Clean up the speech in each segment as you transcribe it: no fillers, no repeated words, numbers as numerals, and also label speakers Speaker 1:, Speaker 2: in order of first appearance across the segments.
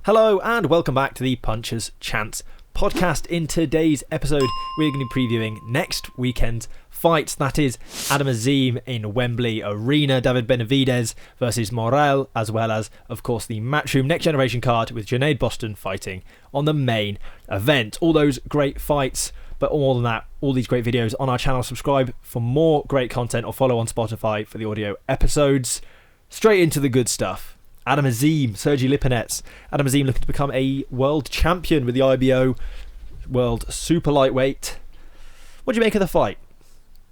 Speaker 1: Hello and welcome back to the Puncher's Chance podcast. In today's episode, we're going to be previewing next weekend's fights. That is Adam Azim in Wembley Arena, David Benavidez versus Morrell, as well as, of course, the Matchroom Next Generation card with Junaid Bostan fighting on the main event. All those great fights, but more than that, all these great videos on our channel. Subscribe for more great content or follow on Spotify for the audio episodes. Straight into the good stuff. Adam Azim, Sergey Lipinets. Adam Azim looking to become a world champion with the IBO world super lightweight. What do you make of the fight?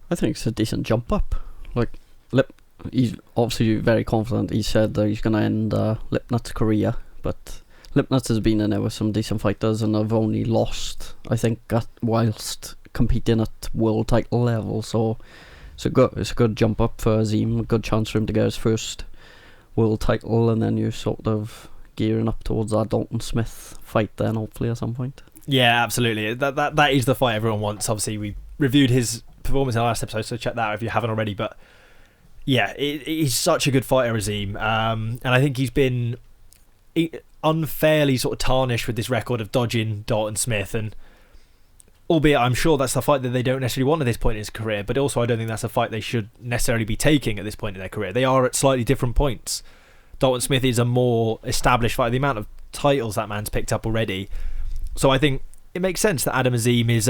Speaker 2: I think it's a decent jump up. He's obviously very confident. He said that he's going to end Lipinets' career, but Lipinets has been in there with some decent fighters and have only lost, I think, whilst competing at world title level. So it's a good jump up for Azim. A good chance for him to get his first world title, and then you're sort of gearing up towards that Dalton Smith fight then, hopefully, at some point.
Speaker 1: Yeah, absolutely. That is the fight everyone wants. Obviously, we reviewed his performance in the last episode, so check that out if you haven't already. But yeah, he's such a good fighter, Azim. And I think he's been unfairly sort of tarnished with this record of dodging Dalton Smith, and albeit I'm sure that's the fight that they don't necessarily want at this point in his career, but also I don't think that's a fight they should necessarily be taking at this point in their career. They are at slightly different points. Dalton Smith is a more established fighter. The amount of titles that man's picked up already. So I think it makes sense that Adam Azim is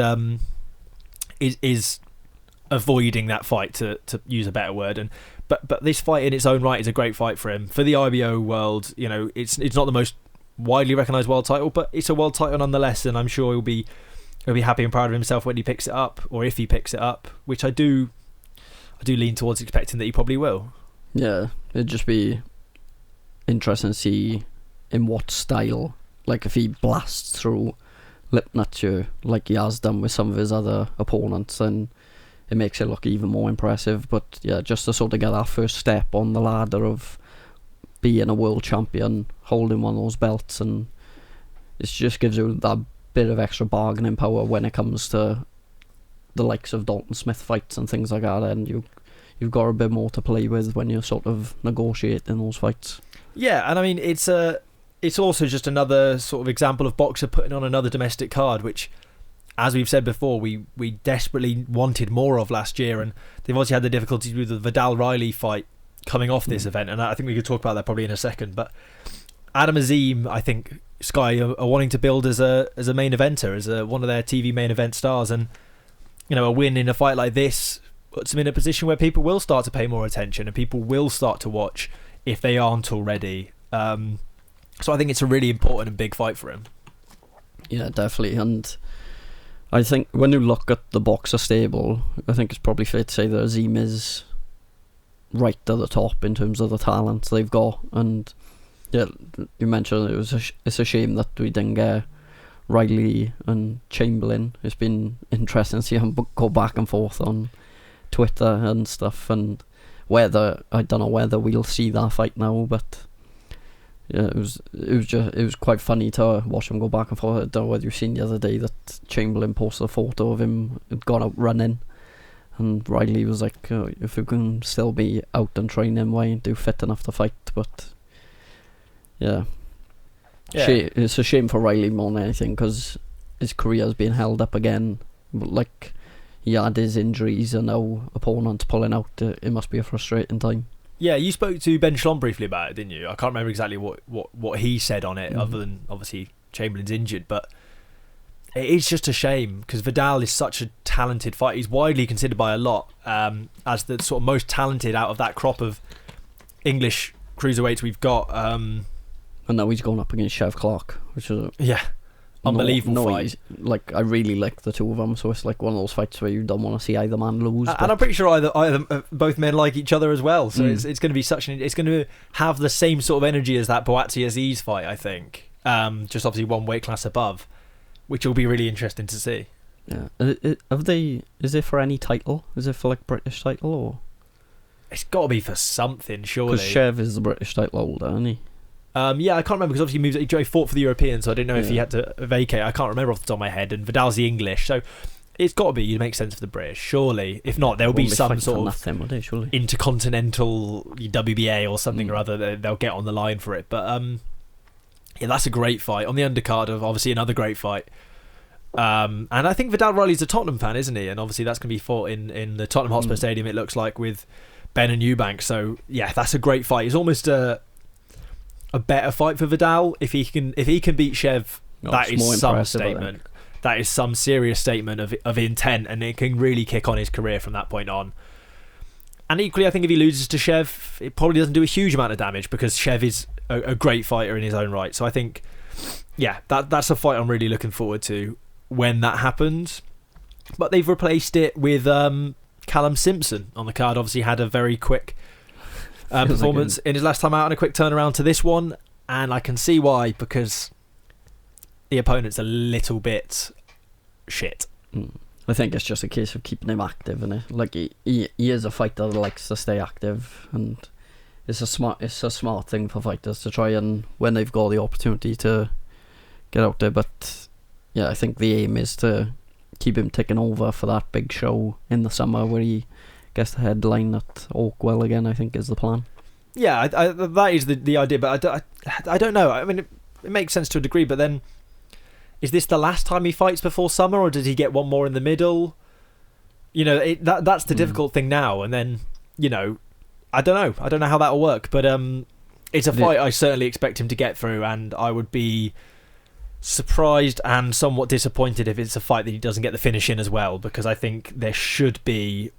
Speaker 1: avoiding that fight, to use a better word. But this fight in its own right is a great fight for him. For the IBO world, you know, it's not the most widely recognised world title, but it's a world title nonetheless, and I'm sure he'll be happy and proud of himself when he picks it up, or if he picks it up, which I do lean towards expecting that he probably will.
Speaker 2: Yeah, it'd just be interesting to see in what style, like if he blasts through Lipinets like he has done with some of his other opponents, then it makes it look even more impressive. But yeah, just to sort of get that first step on the ladder of being a world champion, holding one of those belts, and it just gives you that bit of extra bargaining power when it comes to the likes of Dalton Smith fights and things like that, and you've got a bit more to play with when you're sort of negotiating those fights. Yeah,
Speaker 1: and I mean it's also just another sort of example of boxer putting on another domestic card, which, as we've said before, we desperately wanted more of last year, and they've obviously had the difficulties with the Vidal-Riley fight coming off this event, and I think we could talk about that probably in a second. But Adam Azim, I think Sky are wanting to build as a main eventer, as one of their TV main event stars, and you know, a win in a fight like this puts him in a position where people will start to pay more attention and people will start to watch if they aren't already. So I think it's a really important and big fight for him.
Speaker 2: Yeah, definitely. And I think when you look at the boxer stable, I think it's probably fair to say that Azim is right at the top in terms of the talent they've got. And yeah, you mentioned it's a shame that we didn't get Riley and Chamberlain. It's been interesting to see him go back and forth on Twitter and stuff, and I don't know whether we'll see that fight now, but yeah, it was quite funny to watch him go back and forth. I don't know whether you've seen the other day that Chamberlain posted a photo of him had gone out running, and Riley was like, oh, if we can still be out and training, why aren't you fit enough to fight? But yeah. It's a shame for Riley more than anything, because his career has been held up again. Like, he had his injuries and now opponents pulling out. It must be a frustrating time. Yeah,
Speaker 1: you spoke to Ben Schlom briefly about it, didn't you? I can't remember exactly what he said on it, other than obviously Chamberlain's injured, but it is just a shame because Vidal is such a talented fighter. He's widely considered by a lot as the sort of most talented out of that crop of English cruiserweights we've got.
Speaker 2: And now he's going up against Chev Clark, which is
Speaker 1: unbelievable fight.
Speaker 2: I really like the two of them, so it's like one of those fights where you don't want to see either man lose.
Speaker 1: And I'm pretty sure both men like each other as well, so it's going to be it's going to have the same sort of energy as that Boatsy Aziz fight, I think. Just obviously one weight class above, which will be really interesting to see.
Speaker 2: Yeah, is it for any title? Is it for like British title, or?
Speaker 1: It's got to be for something, surely.
Speaker 2: Because Chev is the British title holder, isn't he?
Speaker 1: Yeah, I can't remember, because obviously he fought for the European, so I didn't know if he had to vacate. I can't remember off the top of my head. And Vidal's the English, so it's got to be. It makes sense for the British, surely. If not, there'll be some sort of intercontinental WBA or something or other. They'll get on the line for it. But Yeah, that's a great fight on the undercard of obviously another great fight. And I think Vidal Riley's a Tottenham fan, isn't he? And obviously that's going to be fought in the Tottenham Hotspur Stadium, it looks like, with Ben and Eubank. So yeah, that's a great fight. It's almost a better fight for Vidal if he can beat Shev. That is some statement. That is some serious statement of intent, and it can really kick on his career from that point on. And equally, I think if he loses to Shev, it probably doesn't do a huge amount of damage because Shev is a great fighter in his own right. So I think, yeah, that's a fight I'm really looking forward to when that happens. But they've replaced it with Callum Simpson on the card. Obviously had a very quick performance in his last time out and a quick turnaround to this one. And I can see why, because the opponent's a little bit shit.
Speaker 2: I think it's just a case of keeping him active, isn't it? Like he is a fighter that likes to stay active, and it's a smart thing for fighters to try and, when they've got the opportunity, to get out there. But yeah, I think the aim is to keep him ticking over for that big show in the summer where he gets the headline at Oakwell again. I think is the plan. Yeah,
Speaker 1: that is the idea, but I don't know. I mean, it makes sense to a degree, but then, is this the last time he fights before summer, or does he get one more in the middle? You know, that's the difficult thing now. And then, you know, I don't know how that'll work. But it's a fight I certainly expect him to get through, and I would be surprised and somewhat disappointed if it's a fight that he doesn't get the finish in as well, because I think there should be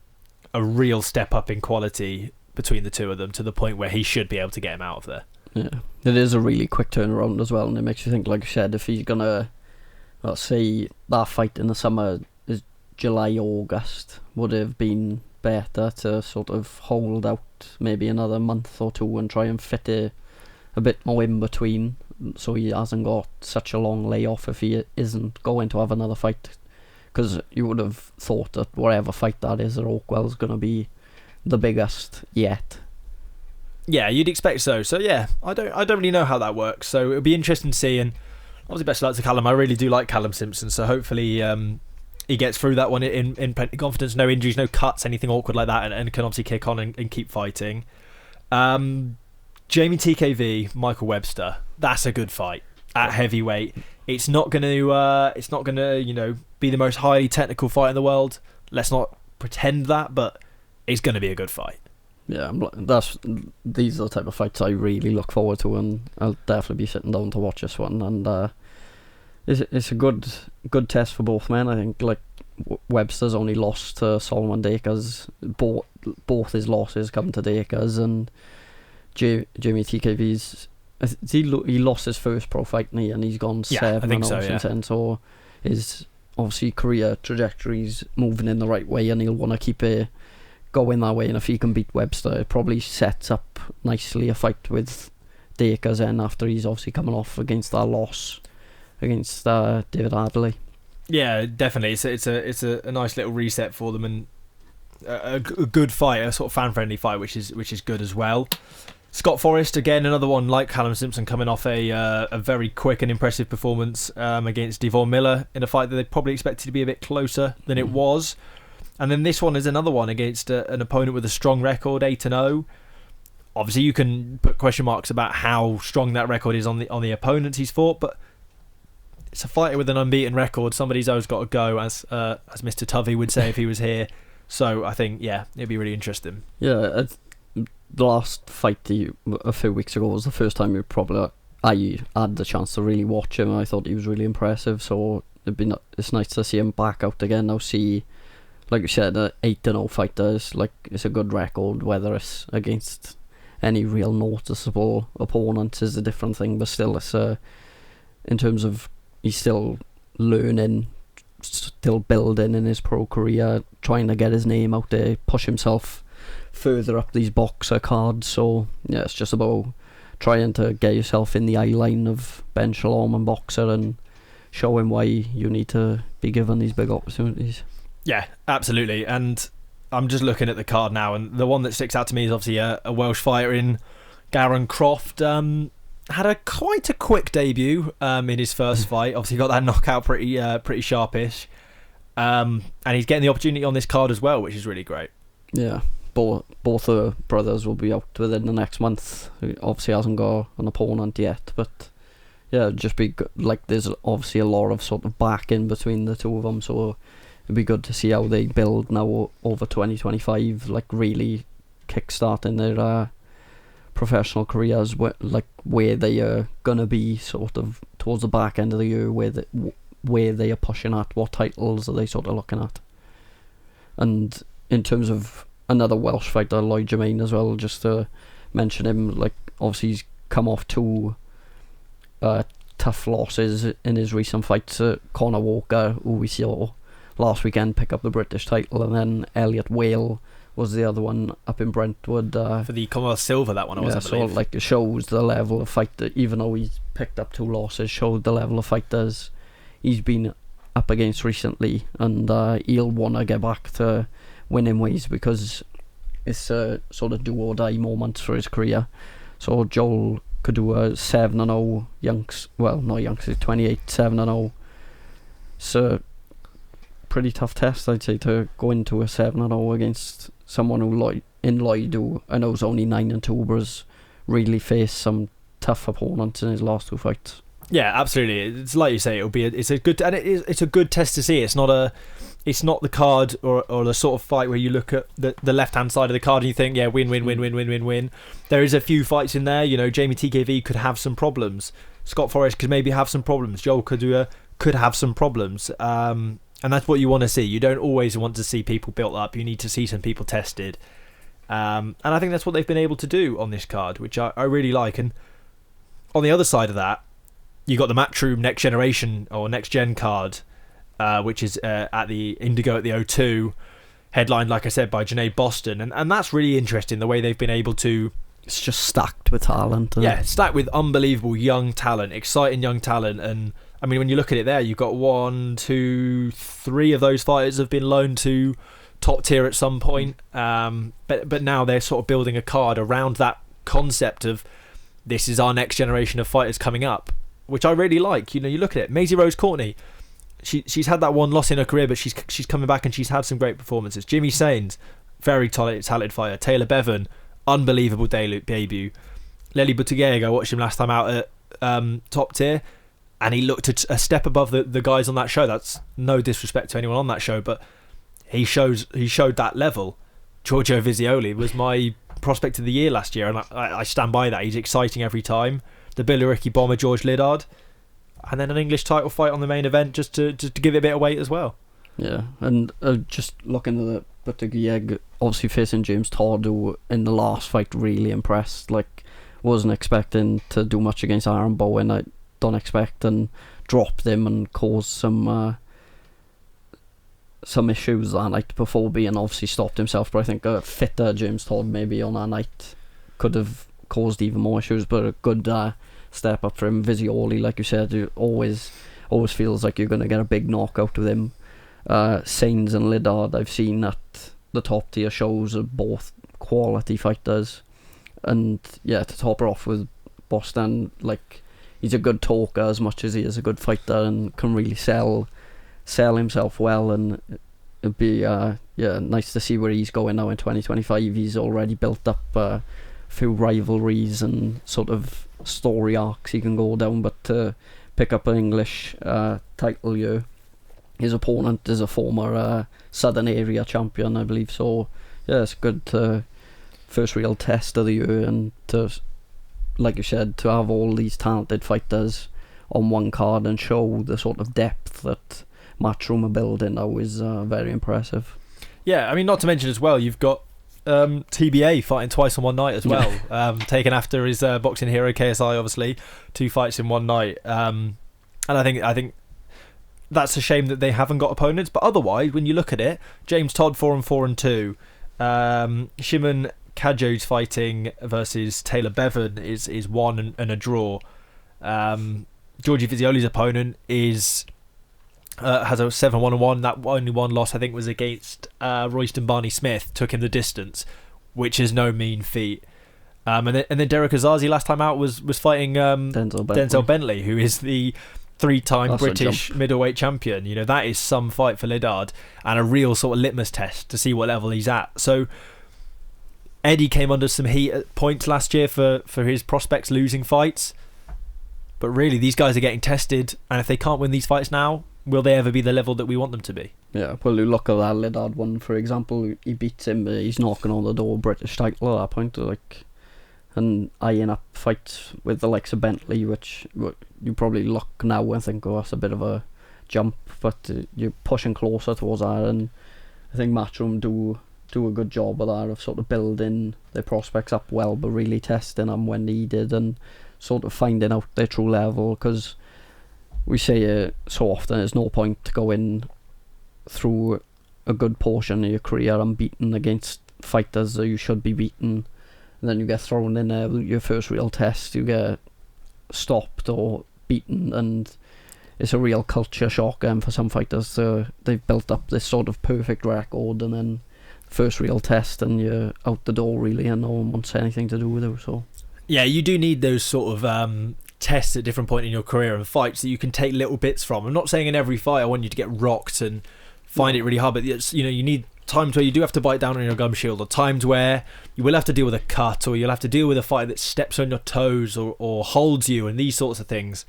Speaker 1: a real step up in quality between the two of them to the point where he should be able to get him out of there.
Speaker 2: Yeah, it is a really quick turnaround as well, and it makes you think, like I said, if he's gonna, let's say that fight in the summer is July, August, would have been better to sort of hold out maybe another month or two and try and fit a bit more in between, so he hasn't got such a long layoff if he isn't going to have another fight. Because you would have thought that whatever fight that is at Oakwell's going to be the biggest yet.
Speaker 1: Yeah, you'd expect so. So yeah, I don't really know how that works. So it'll be interesting to see, and obviously best of luck to Callum. I really do like Callum Simpson, so hopefully he gets through that one in plenty of confidence, no injuries, no cuts, anything awkward like that, and can obviously kick on and keep fighting. Jamie TKV, Michael Webster, that's a good fight at heavyweight. It's not gonna be the most highly technical fight in the world. Let's not pretend that, but it's gonna be a good fight.
Speaker 2: Yeah, these are the type of fights I really look forward to, and I'll definitely be sitting down to watch this one. And it's a good test for both men. I think like Webster's only lost to Solomon Dakers. Both his losses come to Dakers, and Jamie TKV's. He lost his first pro fight, and he's gone 7-0 since then. So his obviously career trajectory's moving in the right way, and he'll want to keep it going that way. And if he can beat Webster, it probably sets up nicely a fight with Dakers then, after he's obviously coming off against that loss against David Adley.
Speaker 1: Yeah, definitely. It's a nice little reset for them, and a good fight, a sort of fan friendly fight, which is good as well. Scott Forrest, again, another one like Callum Simpson, coming off a very quick and impressive performance against Devon Miller in a fight that they probably expected to be a bit closer than it was. And then this one is another one against an opponent with a strong record, 8-0. Obviously, you can put question marks about how strong that record is on the opponents he's fought, but it's a fighter with an unbeaten record. Somebody's always got to go, as Mr. Tovey would say if he was here. So I think, yeah, it'd be really interesting.
Speaker 2: Yeah, the last fight a few weeks ago was the first time I had the chance to really watch him. I thought he was really impressive, so it's nice to see him back out again. Now see, like you said, an 8-0 fighter it's a good record. Whether it's against any real noticeable opponent is a different thing, but still, it's in terms of he's still learning, still building in his pro career, trying to get his name out there, push himself further up these boxer cards. So yeah, it's just about trying to get yourself in the eye line of Ben Shalom and Boxer and show him why you need to be given these big opportunities.
Speaker 1: Yeah, absolutely. And I'm just looking at the card now, and the one that sticks out to me is obviously a Welsh fighter in Garen Croft. Had quite a quick debut in his first fight. Obviously got that knockout pretty sharpish, and he's getting the opportunity on this card as well, which is really great.
Speaker 2: Yeah, both the brothers will be out within the next month. He obviously hasn't got an opponent yet, but yeah, just be good. Like, there's obviously a lot of sort of back in between the two of them, so it'd be good to see how they build now over 2025, like really kickstarting their professional careers, where they are gonna be sort of towards the back end of the year, where they are pushing at, what titles are they sort of looking at. And in terms of another Welsh fighter, Lloyd Jermaine as well, just to mention him, like obviously he's come off two tough losses in his recent fights. Conor Walker, who we saw last weekend pick up the British title, and then Elliot Whale was the other one up in Brentwood
Speaker 1: for the Commonwealth Silver. That one, I believe.
Speaker 2: So like it shows the level of fight that, even though he's picked up two losses, showed the level of fighters he's been up against recently, and he'll want to get back to winning ways, because it's a sort of do or die moment for his career. So Joel Kodua 7-0, not youngster, 28, 7-0. So pretty tough test, I'd say, to go into a 7-0 against someone who Lloyd, who I know is only 9-2, but has really faced some tough opponents in his last two fights.
Speaker 1: Yeah, absolutely. It's like you say, it's a good test to see. It's not the card or the sort of fight where you look at the left hand side of the card and you think, yeah, win. There is a few fights in there. You know, Jamie TKV could have some problems. Scott Forrest could maybe have some problems. Joel Kodua could have some problems. And that's what you want to see. You don't always want to see people built up. You need to see some people tested. And I think that's what they've been able to do on this card, which I really like. And on the other side of that, you got the Matchroom Next Generation or Next Gen card, which is at the Indigo at the O2, headlined, like I said, by Junaid Bostan, and that's really interesting, the way they've been able to.
Speaker 2: It's just stacked with talent.
Speaker 1: Yeah, stacked with unbelievable young talent, exciting young talent, and I mean, when you look at it there, you've got 1, 2, 3 of those fighters have been loaned to top tier at some point, but now they're sort of building a card around that concept of this is our next generation of fighters coming up, which I really like. You know, you look at it, Maisie Rose Courtney, she's had that one loss in her career, but she's coming back and she's had some great performances. Jimmy Sains, very talented fighter. Taylor Bevan, unbelievable debut. Lely Buttigieg, I watched him last time out at top tier, and he looked a step above the guys on that show. That's no disrespect to anyone on that show, but he showed that level. Giorgio Visioli was my prospect of the year last year, and I stand by that. He's exciting every time. The Billericay bomber George Liddard, and then an English title fight on the main event just to give it a bit of weight as well.
Speaker 2: Yeah, and just looking at the Buttigieg, obviously facing James Todd, who in the last fight really impressed. Like, wasn't expecting to do much against Aaron Bowen. I don't expect, and dropped him and caused some issues that night before being obviously stopped himself. But I think a fitter James Todd maybe on that night could have caused even more issues, but a good step up for him. Visioli, like you said, you always feels like you're going to get a big knockout with him. Sains and Liddard, I've seen at the top tier shows, are both quality fighters, and yeah, to top her off with Bostan, like, he's a good talker as much as he is a good fighter, and can really sell himself well, and it'd be nice to see where he's going now in 2025. He's already built up few rivalries and sort of story arcs he can go down, but to pick up an English title here, his opponent is a former Southern Area champion, I believe, so yeah, it's good first real test of the year, and to, like you said, to have all these talented fighters on one card and show the sort of depth that Matchroom are building now is very impressive.
Speaker 1: Yeah, I mean, not to mention as well, you've got TBA fighting twice on one night as well, taken after his boxing hero KSI, obviously 2 fights in one night, and I think that's a shame that they haven't got opponents. But otherwise, when you look at it, James Todd 4-4-2, Shimon Kajo's fighting versus Taylor Bevan is 1 and a draw. Georgie Visioli's opponent has a 7-1-1. That only one loss, I think, was against Royston Barney Smith. Took him the distance, which is no mean feat. And then Derek Azazi last time out was fighting Denzel Bentley, who is the 3-time British middleweight champion. You know, that is some fight for Liddard, and a real sort of litmus test to see what level he's at. So Eddie came under some heat at points last year for his prospects losing fights, But really, these guys are getting tested, and if they can't win these fights now, will they ever be the level that we want them to be?
Speaker 2: Yeah, well, you look at that Liddard one, for example. He beats him, but he's knocking on the door British title at that point, like, and eyeing up fights with the likes of Bentley, which you probably look now and think, oh, that's a bit of a jump, but you're pushing closer towards that, and I think Matchroom do a good job of that, of sort of building their prospects up well, but really testing them when needed and sort of finding out their true level, because we say so often there's no point to go in through a good portion of your career unbeaten against fighters that you should be beaten, and then you get thrown in your first real test, you get stopped or beaten, and it's a real culture shock for some fighters. They've built up this sort of perfect record, and then first real test and you're out the door really, and no one wants anything to do with it. So
Speaker 1: yeah, you do need those sort of tests at different point in your career and fights that you can take little bits from. I'm not saying in every fight I want you to get rocked and find it really hard, but it's, you need times where you do have to bite down on your gum shield, or times where you will have to deal with a cut, or you'll have to deal with a fight that steps on your toes or holds you, and these sorts of things,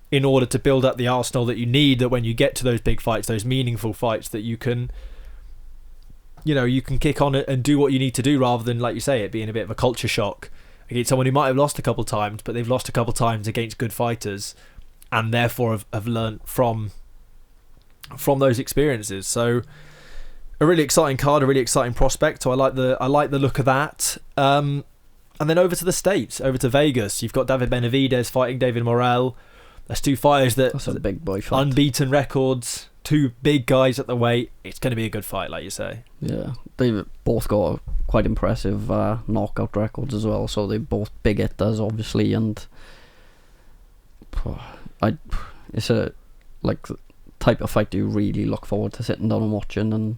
Speaker 1: in order to build up the arsenal that you need, that when you get to those big fights, those meaningful fights, that you can kick on it and do what you need to do, rather than, like you say, it being a bit of a culture shock against someone who might have lost a couple times, but they've lost a couple times against good fighters, and therefore have learnt from those experiences. So a really exciting card, a really exciting prospect. So I like the look of that. And then over to the States, over to Vegas, you've got David Benavidez fighting David Morrell. That's two fighters that's
Speaker 2: a big boy fight.
Speaker 1: Unbeaten records, two big guys at the weight. It's going to be a good fight, like you say.
Speaker 2: Yeah, they've both got quite impressive knockout records as well, so they're both big hitters, obviously, and it's a type of fight you really look forward to sitting down and watching. And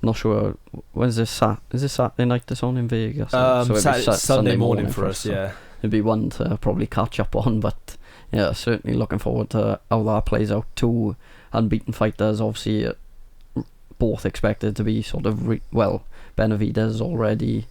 Speaker 2: I'm not sure, when's this is this Saturday night this on in Vegas?
Speaker 1: So Sunday morning for us, yeah.
Speaker 2: So it'd be one to probably catch up on, but yeah, certainly looking forward to how that plays out. Two unbeaten fighters, obviously, both expected to be sort of Benavidez already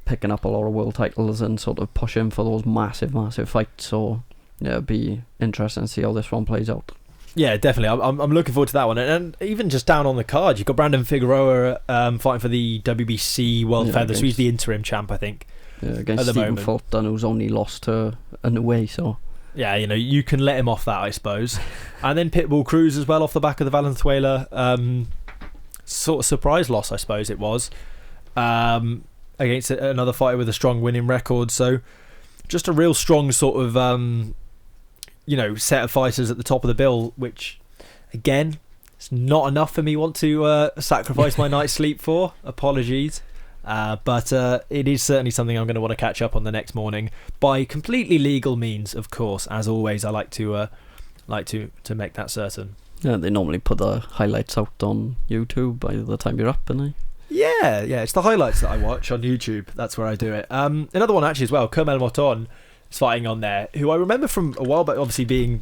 Speaker 2: picking up a lot of world titles and sort of pushing for those massive fights. So yeah, it'd be interesting to see how this one plays out.
Speaker 1: Yeah, definitely. I'm looking forward to that one. And even just down on the card, you've got Brandon Figueroa fighting for the WBC World Feather. So he's the interim champ, I think.
Speaker 2: Yeah, against Stephen Fulton, who's only lost to an away, so
Speaker 1: yeah, you can let him off that, I suppose. And then Pitbull Cruz as well, off the back of the Valenzuela sort of surprise loss, I suppose it was, against another fighter with a strong winning record. So just a real strong sort of set of fighters at the top of the bill, which again, it's not enough for me want to sacrifice my night's sleep for. Apologies. But it is certainly something I'm going to want to catch up on the next morning by completely legal means, of course. As always, I like to make that certain.
Speaker 2: Yeah, they normally put the highlights out on YouTube by the time you're up, don't they?
Speaker 1: Yeah, it's the highlights that I watch on YouTube. That's where I do it. Another one actually as well, Kermel Moton is fighting on there, who I remember from a while back, obviously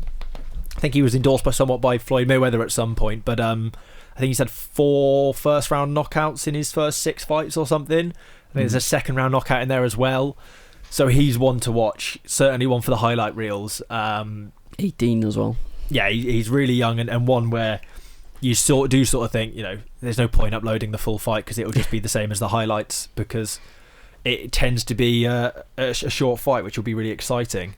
Speaker 1: I think he was endorsed somewhat by Floyd Mayweather at some point, but I think he's had 4 first round knockouts in his first 6 fights or something. I think there's a second round knockout in there as well. So he's one to watch. Certainly one for the highlight reels.
Speaker 2: 18 as well.
Speaker 1: Yeah, he's really young, and one where you sort of think, there's no point uploading the full fight because it'll just be the same as the highlights, because it tends to be a short fight, which will be really exciting.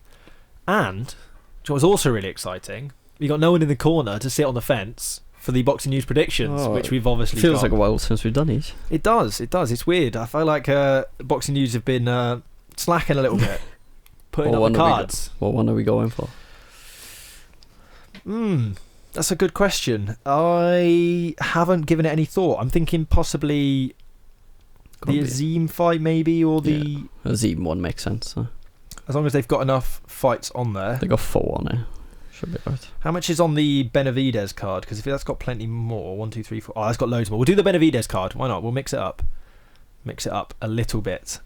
Speaker 1: And which was also really exciting, you got no one in the corner to sit on the fence for the Boxing News predictions, which we've obviously
Speaker 2: feels like a while since we've done these.
Speaker 1: It does. It's weird. I feel like Boxing News have been slacking a little bit, putting on the cards.
Speaker 2: What one are we going for?
Speaker 1: That's a good question. I haven't given it any thought. I'm thinking possibly the Azim fight, maybe, or the
Speaker 2: Azim one makes sense.
Speaker 1: As long as they've got enough fights on there.
Speaker 2: They got 4 on it. Should be right.
Speaker 1: How much is on the Benavidez card? Because if that's got plenty more, 1, 2, 3, 4. Oh, that's got loads more. We'll do the Benavidez card. Why not? We'll mix it up a little bit.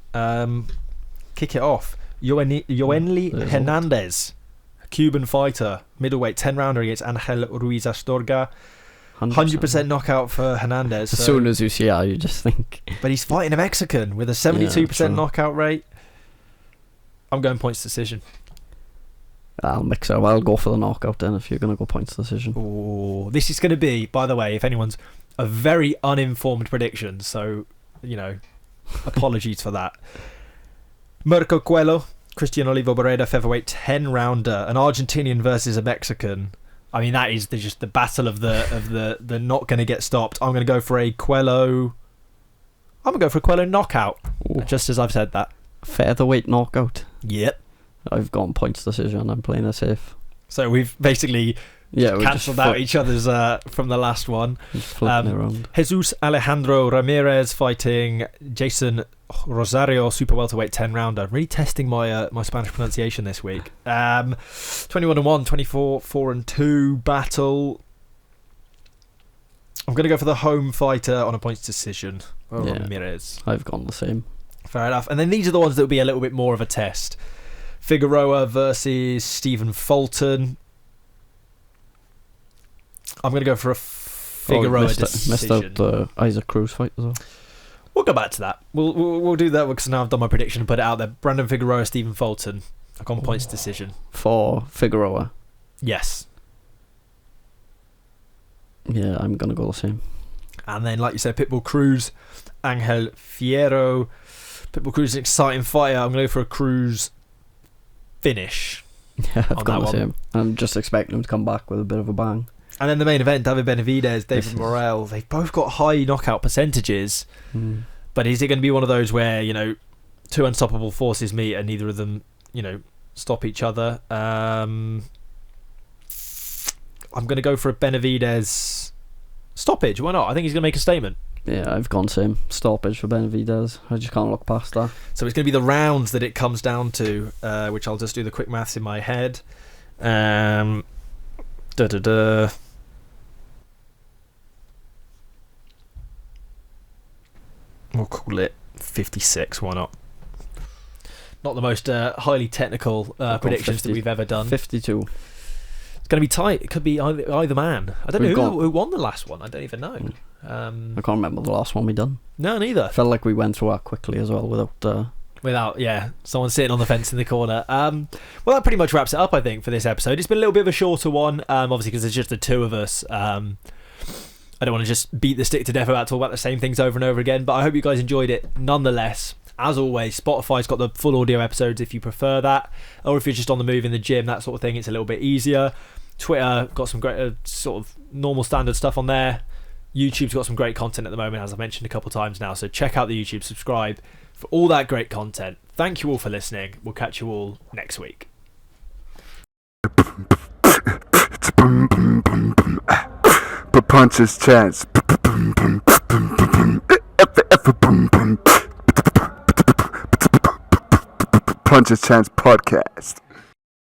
Speaker 1: Kick it off. Yoenli Hernandez, a Cuban fighter, middleweight, 10-rounder against Angel Ruiz Astorga. 100% knockout for Hernandez.
Speaker 2: As soon as you see it, you just think.
Speaker 1: But he's fighting a Mexican with a 72% knockout rate. I'm going points decision.
Speaker 2: I'll mix it up. I'll go for the knockout then if you're going to go points decision.
Speaker 1: Oh, this is going to be, by the way, if anyone's a very uninformed prediction, so, apologies for that. Mirko Coelho, Christian Olivo Barreda, featherweight 10-rounder, an Argentinian versus a Mexican. I mean, that is just the battle of the not going to get stopped. I'm going to go for a Coelho. I'm going to go for a Coelho knockout. Ooh. Just as I've said that.
Speaker 2: Featherweight knockout.
Speaker 1: Yep.
Speaker 2: I've gone points decision. I'm playing it safe.
Speaker 1: So we've basically cancelled out each other's from the last one.
Speaker 2: Around.
Speaker 1: Jesus Alejandro Ramirez fighting Jason Rosario, super welterweight 10-rounder. Really testing my Spanish pronunciation this week. 21-1, 24-4-2 battle. I'm going to go for the home fighter on a points decision. Ramirez.
Speaker 2: I've gone the same.
Speaker 1: Fair enough. And then these are the ones that will be a little bit more of a test. Figueroa versus Stephen Fulton. I'm going to go for a Figueroa decision.
Speaker 2: Missed out the Isaac Cruz fight as well.
Speaker 1: We'll go back to that. We'll do that because now I've done my prediction and put it out there. Brandon Figueroa, Stephen Fulton. I've gone points decision.
Speaker 2: For Figueroa?
Speaker 1: Yes.
Speaker 2: Yeah, I'm going to go the same.
Speaker 1: And then, like you said, Pitbull Cruz, Angel Fierro. Pitbull Cruz is an exciting fighter. I'm going to go for a Cruz finish.
Speaker 2: Yeah, I've gone the same. I'm just expecting him to come back with a bit of a bang.
Speaker 1: And then the main event, David Benavidez, David Morrell. They've both got high knockout percentages. But is it going to be one of those where, two unstoppable forces meet and neither of them, stop each other? I'm going to go for a Benavidez stoppage. Why not? I think he's going to make a statement.
Speaker 2: Yeah, I've gone same. Stoppage for Benavidez. I just can't look past that.
Speaker 1: So it's going to be the rounds that it comes down to, which I'll just do the quick maths in my head. We'll call it 56, why not? Not the most highly technical predictions that we've ever done.
Speaker 2: 52.
Speaker 1: It's going to be tight. It could be either man. I don't know who won the last one. I don't even know.
Speaker 2: I can't remember the last one we done.
Speaker 1: No, neither.
Speaker 2: Felt like we went through that quickly as well
Speaker 1: without someone sitting on the fence in the corner. Well, that pretty much wraps it up, I think, for this episode. It's been a little bit of a shorter one, obviously because there's just the two of us. I don't want to just beat the stick to death about talking about the same things over and over again, but I hope you guys enjoyed it nonetheless. As always, Spotify's got the full audio episodes if you prefer that, or if you're just on the move in the gym, that sort of thing, it's a little bit easier. Twitter got some great sort of normal standard stuff on there. YouTube's got some great content at the moment, as I've mentioned a couple times now, so check out the YouTube, subscribe for all that great content. Thank you all for listening. We'll catch you all next week.
Speaker 3: Punches chance. Punches chance podcast.